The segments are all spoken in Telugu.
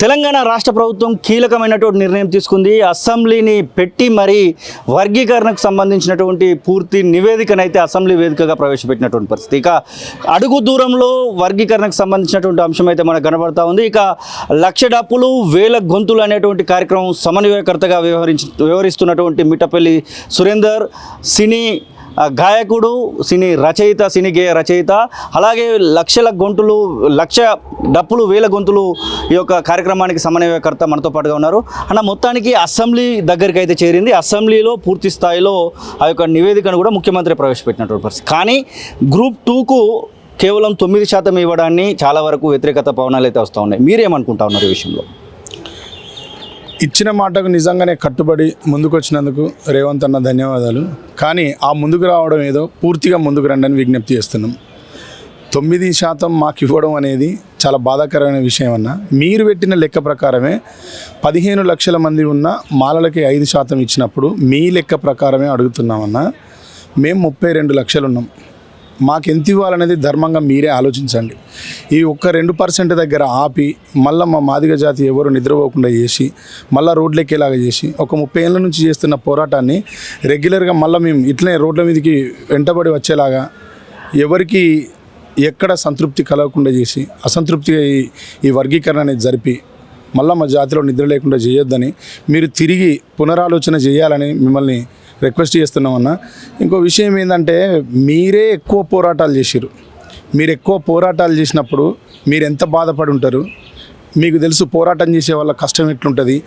తెలంగాణ రాష్ట్ర ప్రభుత్వం కీలకమైనటువంటి నిర్ణయం తీసుకుంది. అసెంబ్లీని పెట్టి మరి వర్గీకరణకు సంబంధించినటువంటి పూర్తి నివేదికనైతే అసెంబ్లీ వేదికగా ప్రవేశపెట్టినటువంటి పరిస్థితి. ఇక అడుగు దూరంలో వర్గీకరణకు సంబంధించినటువంటి అంశం అయితే మనకు కనబడతా ఉంది. ఇక లక్ష డప్పులు వేల గొంతులు అనేటువంటి కార్యక్రమం సమన్వయకర్తగా వ్యవహరిస్తున్నటువంటి మిట్టపల్లి సురేందర్ సినీ గాయకుడు, సినీ రచయిత, సినీ గేయ రచయిత, అలాగే లక్ష డప్పులు వేల గొంతులు ఈ యొక్క కార్యక్రమానికి సమన్వయకర్త మనతో పాటుగా ఉన్నారు. అన్న మొత్తానికి అసెంబ్లీ దగ్గరికి అయితే చేరింది. అసెంబ్లీలో పూర్తి స్థాయిలో ఆ యొక్క నివేదికను కూడా ముఖ్యమంత్రి ప్రవేశపెట్టినటువంటి పరిస్థితి. కానీ గ్రూప్ 2కు కేవలం 9% ఇవ్వడాన్ని చాలా వరకు వ్యతిరేకత పవనాలు అయితే వస్తూ ఉన్నాయి. మీరేమనుకుంటా ఉన్నారు ఈ విషయంలో? ఇచ్చిన మాటకు నిజంగానే కట్టుబడి ముందుకు వచ్చినందుకు రేవంత్ అన్న ధన్యవాదాలు. కానీ ఆ ముందుకు రావడం ఏదో పూర్తిగా ముందుకు రండి అని విజ్ఞప్తి చేస్తున్నాం. 9% మాకు ఇవ్వడం అనేది చాలా బాధాకరమైన విషయం అన్న. మీరు పెట్టిన లెక్క ప్రకారమే 15 లక్షల మంది ఉన్న మాలలకి 5% ఇచ్చినప్పుడు మీ లెక్క ప్రకారమే అడుగుతున్నామన్నా. మేము 32 లక్షలు ఉన్నాం. మాకు ఎంత ఇవ్వాలనేది ధర్మంగా మీరే ఆలోచించండి. ఈ ఒక్క 2% దగ్గర ఆపి మళ్ళీ మా మాదిగ జాతి ఎవరు నిద్రపోకుండా చేసి మళ్ళీ రోడ్లెక్కేలాగా చేసి ఒక 30 ఏళ్ళ నుంచి చేస్తున్న పోరాటాన్ని రెగ్యులర్గా మళ్ళీ మేము ఇట్లనే రోడ్ల మీదకి వెంటబడి వచ్చేలాగా ఎవరికి ఎక్కడ సంతృప్తి కలగకుండా చేసి అసంతృప్తిగా ఈ వర్గీకరణ అనేది జరిపి మళ్ళీ మా జాతిలో నిద్ర లేకుండా చేయొద్దని మీరు తిరిగి పునరాలోచన చేయాలని మిమ్మల్ని రిక్వెస్ట్ చేస్తున్నామన్నా. ఇంకో విషయం ఏంటంటే మీరే ఎక్కువ పోరాటాలు చేసిరు. మీరు ఎక్కువ పోరాటాలు చేసినప్పుడు మీరు ఎంత బాధపడి ఉంటారు మీకు తెలుసు. పోరాటం చేసే వాళ్ళ కష్టం ఎట్లుంటుంది,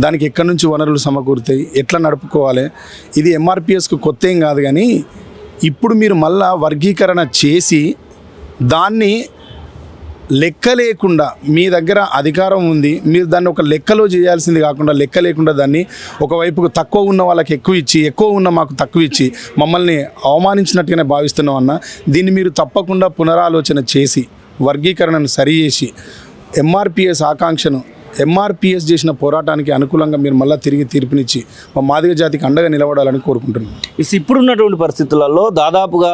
దానికి ఎక్కడి నుంచి వనరులు సమకూరుతాయి, ఎట్లా నడుపుకోవాలి. ఇది ఎంఆర్పిఎస్కు కొత్త ఏం కాదు. కానీ ఇప్పుడు మీరు మళ్ళా వర్గీకరణ చేసి దాన్ని లెక్క లేకుండా మీ దగ్గర అధికారం ఉంది, మీరు దాన్ని ఒక లెక్కలో చేయాల్సింది కాకుండా లెక్క లేకుండా దాన్ని ఒకవైపుకు తక్కువ ఉన్న వాళ్ళకి ఎక్కువ ఇచ్చి ఎక్కువ ఉన్న మాకు తక్కువ ఇచ్చి మమ్మల్ని అవమానించినట్టుగానే భావిస్తున్నాం అన్న. దీన్ని మీరు తప్పకుండా పునరాలోచన చేసి వర్గీకరణను సరిచేసి ఎంఆర్పిఎస్ ఆకాంక్షను ఎంఆర్పిఎస్ చేసిన పోరాటానికి అనుకూలంగా మీరు మళ్ళీ తిరిగి తీర్పునిచ్చి మా మాదిగ జాతికి అండగా నిలబడాలని కోరుకుంటున్నాను. ఇప్పుడున్నటువంటి పరిస్థితులలో దాదాపుగా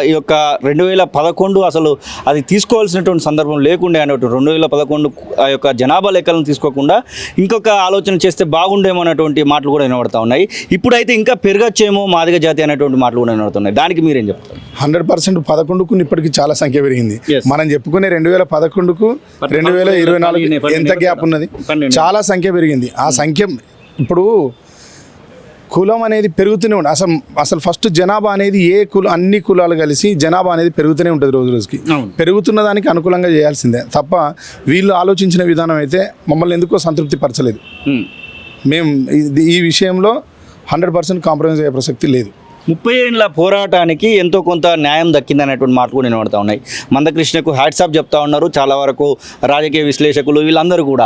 ఈ యొక్క 2011 అసలు అది తీసుకోవాల్సినటువంటి సందర్భం లేకుండే అన్నట్టు 2011 ఆ యొక్క జనాభా లెక్కలను తీసుకోకుండా ఇంకొక ఆలోచన చేస్తే బాగుండేమో అనేటువంటి మాటలు కూడా వినబడతా ఉన్నాయి. ఇప్పుడైతే ఇంకా పెరగచ్చేమో మాదిగ జాతి అనేటువంటి మాటలు కూడా వినబడుతున్నాయి. దానికి మీరేం చెప్తారు? 100% 11కు ఇప్పటికీ చాలా సంఖ్య పెరిగింది. మనం చెప్పుకునే 2011కు 2024 ఎంత గ్యాప్ ఉన్నది? చాలా సంఖ్య పెరిగింది. ఆ సంఖ్య ఇప్పుడు కులం అనేది పెరుగుతూనే ఉంటుంది. అసలు ఫస్ట్ జనాభా అనేది అన్ని కులాలు కలిసి జనాభా అనేది పెరుగుతూనే ఉంటుంది రోజు రోజుకి. పెరుగుతున్న దానికి అనుకూలంగా చేయాల్సిందే తప్ప వీళ్ళు ఆలోచించిన విధానం అయితే మమ్మల్ని ఎందుకో సంతృప్తి పరచలేదు. మేము ఈ విషయంలో 100% కాంప్రమైజ్ అయ్యే ప్రసక్తి లేదు. 30 ఏళ్ళ పోరాటానికి ఎంతో కొంత న్యాయం దక్కింది అనేటువంటి మాటలు కూడా వినబడతా ఉన్నాయి. మందకృష్ణకు హ్యాట్సాప్ చెప్తా ఉన్నారు చాలా వరకు రాజకీయ విశ్లేషకులు, వీళ్ళందరూ కూడా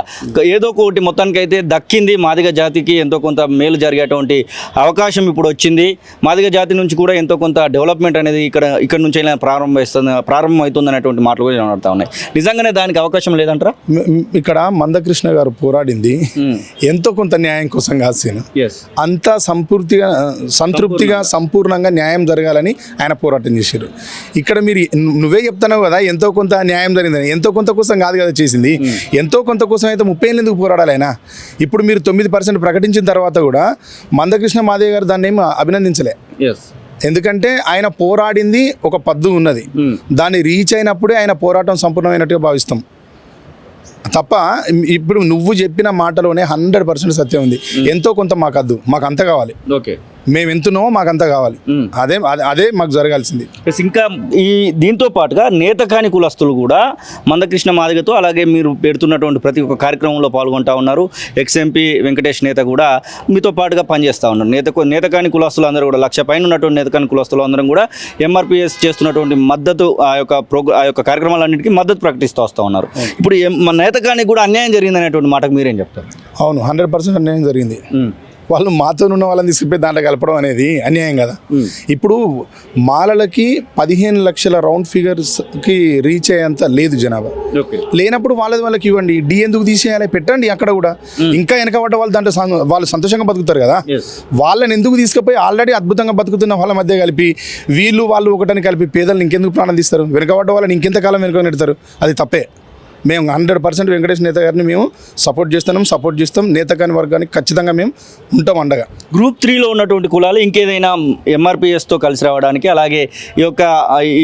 ఏదో ఒకటి మొత్తానికైతే దక్కింది. మాదిగ జాతికి ఎంతో కొంత మేలు జరిగేటువంటి అవకాశం ఇప్పుడు వచ్చింది. మాదిగ జాతి నుంచి కూడా ఎంతో కొంత డెవలప్మెంట్ అనేది ఇక్కడ నుంచి ప్రారంభమవుతుంది అనేటువంటి మాటలు కూడా వినబడతా ఉన్నాయి. నిజంగానే దానికి అవకాశం లేదంటారా? ఇక్కడ మందకృష్ణ గారు పోరాడింది ఎంతో కొంత న్యాయం కోసం కాదు. అంతా సంతృప్తిగా సంపూర్ణంగా న్యాయం జరగాలని ఆయన పోరాటం చేశారు. ఇక్కడ మీరు నువ్వే చెప్తున్నావు కదా ఎంతో కొంత న్యాయం జరిగిందని. ఎంతో కొంత కోసం కాదు కదా చేసింది. ఎంతో కొంత కోసం అయితే 30 ఏళ్ళు ఎందుకు పోరాడాలి ఆయన? ఇప్పుడు మీరు 9% ప్రకటించిన తర్వాత కూడా మందకృష్ణ మాదేవ్ గారు దాన్ని ఏమి అభినందించలే. ఎందుకంటే ఆయన పోరాడింది ఒక పద్దు ఉన్నది. దాన్ని రీచ్ అయినప్పుడే ఆయన పోరాటం సంపూర్ణమైనట్టుగా భావిస్తాం తప్ప ఇప్పుడు నువ్వు చెప్పిన మాటలోనే 100% సత్యం ఉంది. ఎంతో కొంత మాకద్దు, మాకు అంత కావాలి. మేము ఎంతునో మాకంతా కావాలి. అదే మాకు జరగాల్సింది. ఇంకా దీంతో పాటుగా నేతకాని కులస్తులు కూడా మందకృష్ణ మాదిగతో అలాగే మీరు పెడుతున్నటువంటి ప్రతి ఒక్క కార్యక్రమంలో పాల్గొంటూ ఉన్నారు. ఎక్స్ఎంపీ వెంకటేష్ నేత కూడా మీతో పాటుగా పనిచేస్తూ ఉన్నారు. నేతకాని కులస్తులు అందరూ కూడా 1,00,000 పైన ఉన్నటువంటి నేతకాని కులస్తులు అందరం కూడా ఎంఆర్పిఎస్ చేస్తున్నటువంటి మద్దతు ఆ యొక్క కార్యక్రమాలన్నింటికీ మద్దతు ప్రకటిస్తూ వస్తూ ఉన్నారు. ఇప్పుడు నేతకానికి కూడా అన్యాయం జరిగింది అనేటువంటి మాటకు మీరేం చెప్తారు? అవును, 100% అన్యాయం జరిగింది. వాళ్ళు మాతో ఉన్న వాళ్ళని తీసుకుపోయి దాంట్లో కలపడం అనేది అన్యాయం కదా. ఇప్పుడు మాలలకి 15 లక్షల రౌండ్ ఫిగర్స్కి రీచ్ అయ్యేంత లేదు జనాభా. లేనప్పుడు వాళ్ళకి ఇవ్వండి. ఎందుకు తీసేయాలి? పెట్టండి అక్కడ కూడా. ఇంకా వెనకబడ్డ వాళ్ళు దాంట్లో వాళ్ళు సంతోషంగా బతుకుతారు కదా. వాళ్ళని ఎందుకు తీసుకుపోయి ఆల్రెడీ అద్భుతంగా బతుకుతున్న వాళ్ళ మధ్య కలిపి వాళ్ళు ఒకటని కలిపి పేదలను ఇంకెందుకు ప్రాణం తీస్తారు? వెనకబడ్డ వాళ్ళని ఇంకెంతకాలం వెనుక నెడతారు? అది తప్పే. మేము 100% వెంకటేష్ నేత గారిని మేము సపోర్ట్ చేస్తాం. నేత కాని వర్గానికి ఖచ్చితంగా మేము ఉంటాం అండగా. గ్రూప్ 3లో ఉన్నటువంటి కులాలు ఇంకేదైనా ఎంఆర్పిఎస్తో కలిసి రావడానికి, అలాగే ఈ యొక్క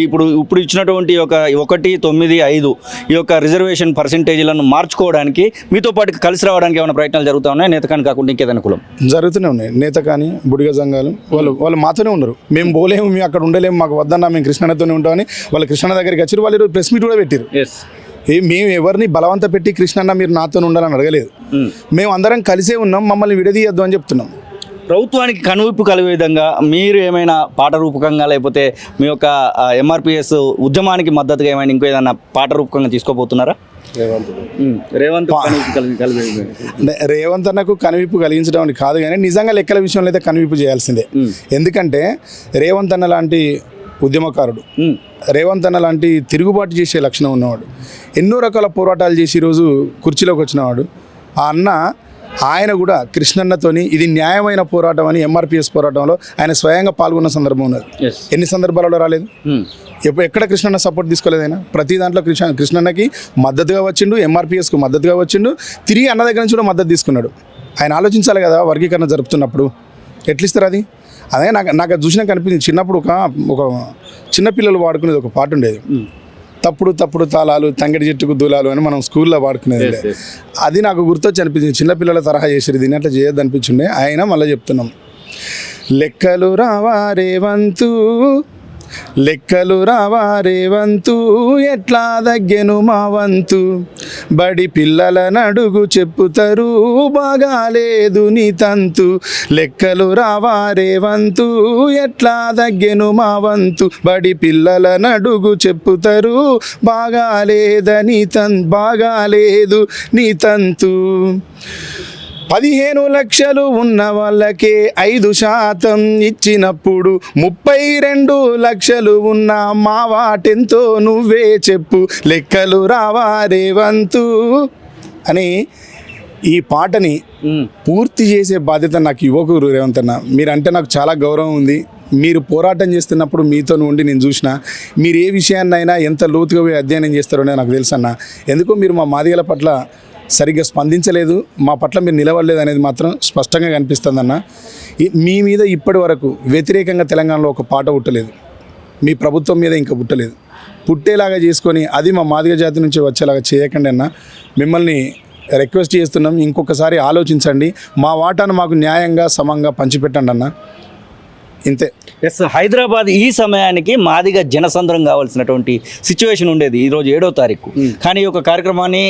ఇప్పుడు ఇచ్చినటువంటి ఈ యొక్క 1, 9, 5 ఈ యొక్క రిజర్వేషన్ పర్సెంటేజ్లను మార్చుకోవడానికి మీతో పాటు కలిసి రావడానికి ఏమైనా ప్రయత్నాలు జరుగుతూ ఉన్నాయి? నేత కాని కాకుండా ఇంకేదైనా కులం జరుగుతూనే ఉన్నాయి. నేత కానీ బుడిగ సంఘాలు వాళ్ళు మాతోనే ఉన్నారు. మేము పోలేము, మేము అక్కడ ఉండలేము, మాకు వద్దన్నా, మేము కృష్ణన్నతోనే ఉంటామని వాళ్ళు కృష్ణ దగ్గరికి వచ్చారు. వాళ్ళు ఈరోజు ప్రెస్ మీట్ కూడా పెట్టారు. మేము ఎవరిని బలవంత పెట్టి కృష్ణన్న మీరు నాతో ఉండాలని అడగలేదు. మేము అందరం కలిసే ఉన్నాం, మమ్మల్ని విడదీయద్దు అని చెప్తున్నాం. ప్రభుత్వానికి కనువిప్పు కలిగే విధంగా మీరు ఏమైనా పాట రూపకంగా, లేకపోతే మీ యొక్క ఎంఆర్పిఎస్ ఉద్యమానికి మద్దతుగా ఏమైనా ఇంకో ఏదైనా పాట రూపకంగా తీసుకోబోతున్నారా? రేవంత్ అన్నకు కనువిప్పు కలిగించడం అని కాదు, కానీ నిజంగా లెక్కల విషయంలో అయితే కనువిప్పు చేయాల్సిందే. ఎందుకంటే రేవంత్ అన్న లాంటి ఉద్యమకారుడు, రేవంత్ అన్న లాంటి తిరుగుబాటు చేసే లక్షణం ఉన్నవాడు, ఎన్నో రకాల పోరాటాలు చేసి ఈరోజు కుర్చీలోకి వచ్చినవాడు. ఆ అన్న ఆయన కూడా కృష్ణన్నతోని ఇది న్యాయమైన పోరాటం అని ఎంఆర్పిఎస్ పోరాటంలో ఆయన స్వయంగా పాల్గొన్న సందర్భం ఉన్నది. ఎన్ని సందర్భాలలో రాలేదు? ఎక్కడ కృష్ణన్న సపోర్ట్ తీసుకోలేదు. ఆయన ప్రతి దాంట్లో కృష్ణన్నకి మద్దతుగా వచ్చిండు, ఎంఆర్పిఎస్కు మద్దతుగా వచ్చిండు, తిరిగి అన్న దగ్గర నుంచి కూడా మద్దతు తీసుకున్నాడు. ఆయన ఆలోచించాలి కదా, వర్గీకరణ జరుపుతున్నప్పుడు ఎట్లిస్తారు అది? అదే నాకు అది చూసినాక అనిపించింది. చిన్నప్పుడు ఒక చిన్నపిల్లలు వాడుకునేది ఒక పాట ఉండేది, తప్పుడు తాళాలు తంగడి చెట్టుకు దూలాలు అని మనం స్కూల్లో వాడుకునేది. అది నాకు గుర్తొచ్చి అనిపించింది. చిన్నపిల్లల తరహా చేసేది, దీన్ని అట్లా చేయొద్దు అనిపించిండే. అయినా మళ్ళీ చెప్తున్నాం, లెక్కలు రావా రేవంతు, లెక్కలు రావా రేవంతు, ఎట్లా దగ్గెను మా వంతు, బడి పిల్లల నడుగు చెప్పుతారు బాగాలేదు నీ తంతు, లెక్కలు రావా రేవంతు, ఎట్లా దగ్గెను మా వంతు, బడి పిల్లల నడుగు చెప్పుతారు బాగాలేదు నీ తంతు. 15 లక్షలు ఉన్న వాళ్ళకే 5% ఇచ్చినప్పుడు 32 లక్షలు ఉన్న మా వాటెంతో నువ్వే చెప్పు, లెక్కలు రావా రేవంతు అని ఈ పాటని పూర్తి చేసే బాధ్యత నాకు ఇవ్వకూరు రేవంత్ అన్న. మీరంటే నాకు చాలా గౌరవం ఉంది. మీరు పోరాటం చేస్తున్నప్పుడు మీతో ఉండి నేను చూసిన, మీరు ఏ విషయాన్నైనా ఎంత లోతుగా పోయి అధ్యయనం చేస్తారో నాకు తెలుసు అన్న. ఎందుకో మీరు మా మాదిగల పట్ల సరిగ్గా స్పందించలేదు, మా పట్ల మీరు నిలవలేదు అనేది మాత్రం స్పష్టంగా కనిపిస్తుందన్న. మీ మీద ఇప్పటి వరకు వ్యతిరేకంగా తెలంగాణలో ఒక పాట పుట్టలేదు, మీ ప్రభుత్వం మీద ఇంకా పుట్టలేదు. పుట్టేలాగా చేసుకొని అది మా మాదిగ జాతి నుంచి వచ్చేలాగా చేయకండి అన్న. మిమ్మల్ని రిక్వెస్ట్ చేస్తున్నాం, ఇంకొకసారి ఆలోచించండి, మా వాటాను మాకు న్యాయంగా సమంగా పంచిపెట్టండి అన్న. ఇంతే. ఎస్, హైదరాబాద్ ఈ సమయానికి మాదిగా జనసంద్రం కావాల్సినటువంటి సిచ్యువేషన్ ఉండేది ఈరోజు 7వ తారీఖు. కానీ ఈ యొక్క కార్యక్రమాన్ని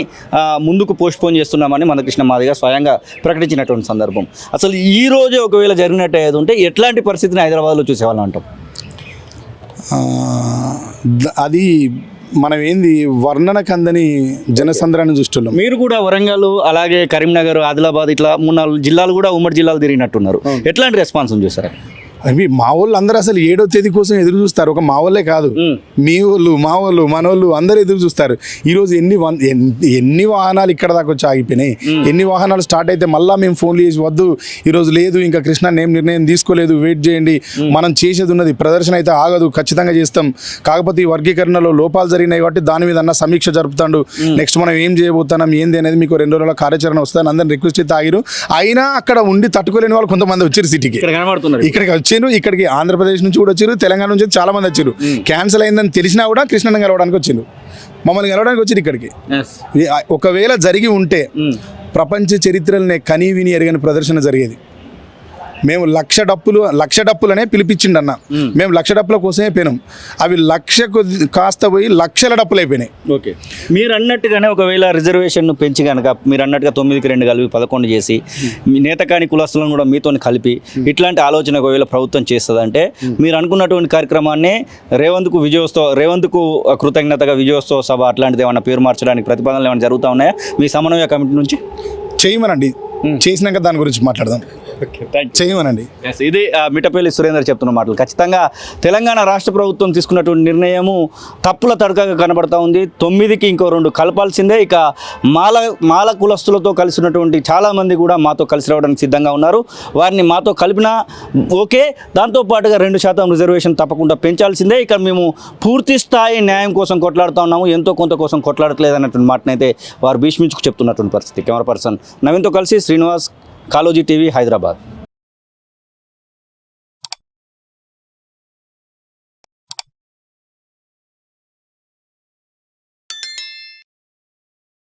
ముందుకు పోస్ట్పోన్ చేస్తున్నామని మందకృష్ణ మాదిగ స్వయంగా ప్రకటించినటువంటి సందర్భం. అసలు ఈ రోజు ఒకవేళ జరిగినట్టు ఏది ఉంటే ఎట్లాంటి పరిస్థితిని హైదరాబాద్లో చూసేవాళ్ళం అంటాం? అది మనం ఏంది వర్ణన కందని జనసంద్రాన్ని చూస్తున్నాం. మీరు కూడా వరంగల్, అలాగే కరీంనగర్, ఆదిలాబాద్ ఇట్లా 3-4 జిల్లాలు కూడా ఉమ్మడి జిల్లాలు తిరిగినట్టున్నారు. ఎట్లాంటి రెస్పాన్స్ చూసారా? అవి మా వాళ్ళు అందరూ అసలు 7వ తేదీ కోసం ఎదురు చూస్తారు. ఒక మా వాళ్ళే కాదు, మీ వాళ్ళు, మా వాళ్ళు, మన వాళ్ళు అందరూ ఎదురు చూస్తారు. ఈరోజు ఎన్ని వాహనాలు ఇక్కడ దాకా వచ్చి ఆగిపోయినాయి, ఎన్ని వాహనాలు స్టార్ట్ అయితే మళ్ళీ మేము ఫోన్లు చేసి వద్దు ఈరోజు లేదు, ఇంకా కృష్ణ ఏం నిర్ణయం తీసుకోలేదు, వెయిట్ చేయండి, మనం చేసేది ఉన్నది, ప్రదర్శన అయితే ఆగదు, ఖచ్చితంగా చేస్తాం, కాకపోతే ఈ వర్గీకరణలో లోపాలు జరిగినాయి కాబట్టి దాని మీద అన్న సమీక్ష జరుపుతాడు, నెక్స్ట్ మనం ఏం చేయబోతున్నాం ఏంది అనేది మీకు 2 రోజుల కార్యాచరణ వస్తుందని అందరిని రిక్వెస్ట్ అయితే ఆగిరు. అయినా అక్కడ ఉండి తట్టుకోలేని వాళ్ళు కొంతమంది వచ్చారు సిటీకి, ఇక్కడికి వచ్చారు. ఇక్కడికి ఆంధ్రప్రదేశ్ నుంచి కూడా వచ్చారు, తెలంగాణ నుంచి చాలా మంది వచ్చారు. క్యాన్సిల్ అయిందని తెలిసినా కూడా కృష్ణని కలవడానికి వచ్చిండు, మమ్మల్ని కలవడానికి వచ్చారు ఇక్కడికి. ఒకవేళ జరిగి ఉంటే ప్రపంచ చరిత్రలనే కనీ విని ఎరగని ప్రదర్శన జరిగేది. మేము లక్ష డప్పులనే పిలిపించిండు అన్న. మేము 1,00,000 డప్పుల కోసమే పోయినాం. అవి 1,00,000 కాస్త పోయి లక్షల డప్పులు అయిపోయినాయి. ఓకే, మీరు అన్నట్టుగానే ఒకవేళ రిజర్వేషన్ పెంచి కనుక మీరు అన్నట్టుగా 9కి 2 కలిపి 11 చేసి మీ నేత కాని కులస్తులను కూడా మీతో కలిపి ఇట్లాంటి ఆలోచన ఒకవేళ ప్రభుత్వం చేస్తుందంటే మీరు అనుకున్నటువంటి కార్యక్రమాన్ని రేవంత్కు కృతజ్ఞతగా విజయోత్సవ సభ అట్లాంటిది ఏమన్నా పేరు మార్చడానికి ప్రతిపాదనలు ఏమైనా జరుగుతూ ఉన్నాయా మీ సమన్వయ కమిటీ నుంచి? చేయమనండి, చేసినాక దాని గురించి మాట్లాడదాం. చేయమనండి. Yes, ఇది మిఠపల్లి సురేందర్ చెప్తున్న మాటలు. ఖచ్చితంగా తెలంగాణ రాష్ట్ర ప్రభుత్వం తీసుకున్నటువంటి నిర్ణయము తప్పుల తడకగా కనబడతా ఉంది. 9కి ఇంకో 2 కలపాల్సిందే. ఇక మాల కులస్తులతో కలిసినటువంటి చాలామంది కూడా మాతో కలిసి రావడానికి సిద్ధంగా ఉన్నారు. వారిని మాతో కలిపినా ఓకే, దాంతోపాటుగా 2% రిజర్వేషన్ తప్పకుండా పెంచాల్సిందే. ఇక మేము పూర్తి స్థాయి న్యాయం కోసం కొట్లాడుతూ ఉన్నాము, ఎంతో కొంత కోసం కొట్లాడట్లేదు అన్నటువంటి మాటనైతే వారు భీష్మించుకు చెప్తున్నటువంటి పరిస్థితి. కెమెరా పర్సన్ నవీన్తో కలిసి శ్రీనివాస్, కాలోజీ టీవీ, హైదరాబాద్.